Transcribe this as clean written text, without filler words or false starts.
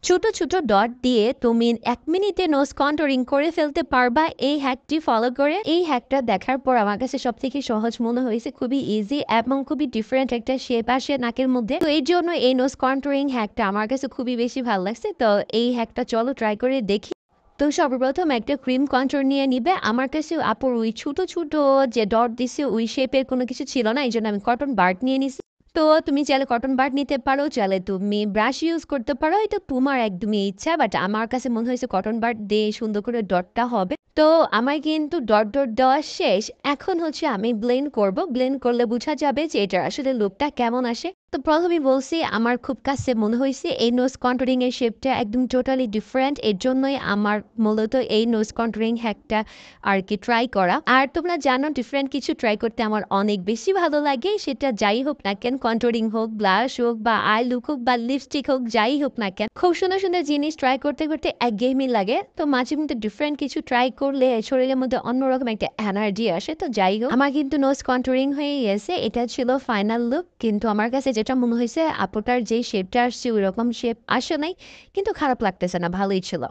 ছোট ছোট ডট দিয়ে তুমি 1 মিনিটে নোজ কন্টুরিং করে ফেলতে পারবা এই হ্যাকটি ফলো করে। এই হ্যাকটা দেখার পর আমার কাছে সব থেকে সহজ মনে হয়েছে, খুবই ইজি এবং খুবই ডিফারেন্ট একটা শেপ আসে নাকের মধ্যে। তো এই জন্য এই নোজ কন্টুরিং হ্যাকটা আমার কাছে খুবই বেশি ভালো লাগছে। তো এই হ্যাকটা চলো ট্রাই করে দেখি। তো সর্বপ্রথম একটা ক্রিম কন্ট্রোল নিয়ে নিবে। আমার কাছে আপুর ওই ছোট ছোট যে ডট দিছে ওই শেপের কোনো কিছু ছিল না, এই জন্য আমি কটন বার্ড নিয়ে নিছি। তো তুমি চাইলে কটন বাড নিতে পারো, চাইলে তুমি ব্রাশ ইউজ করতে পারো, এটা তোমার একদমই ইচ্ছা। বাট আমার কাছে মনে হয়েছে কটন বাড দিয়ে সুন্দর করে ডটটা হবে। তো আমার কিন্তু ডট ডট দেওয়া শেষ। এখন হচ্ছে আমি ব্লেন্ড করব। ব্লেন্ড করলে বোঝা যাবে যে এটার আসলে লুকটা কেমন আসে। তো প্রথমেই বলছি আমার খুব কাছে মনে হয়েছে এই নোজ কন্টুরিং এর শেপটা একদম টোটালি ডিফারেন্ট। এর জন্যই আমার মূলত এই নোজ কন্টুরিং হ্যাকটা আর কি ট্রাই করা। আর তোমরা জানো ডিফারেন্ট কিছু ট্রাই করতে আমার অনেক বেশি ভালো লাগে, সেটা যাই হোক না কেন, কন্টুরিং হোক, ব্লাশ হোক, বা আই লুক হোক, বা লিপস্টিক হোক, যাই হোক না কেন, খুব সুন্দর সুন্দর জিনিস ট্রাই করতে করতে একঘেয়েমি লাগে। তো মাঝে মধ্যে ডিফারেন্ট কিছু ট্রাই করলে শরীরের মধ্যে অন্যরকম একটা এনার্জি আসে। তো যাই হোক, আমার কিন্তু নোজ কন্টুরিং হয়ে গেছে। এটা ছিল ফাইনাল লুক। কিন্তু আমার কাছে যেটা মনে হয়েছে আপুটার যে শেপটা আসছে ওই রকম শেপ আসে নাই, কিন্তু খারাপ লাগতেছে না, ভালোই ছিল।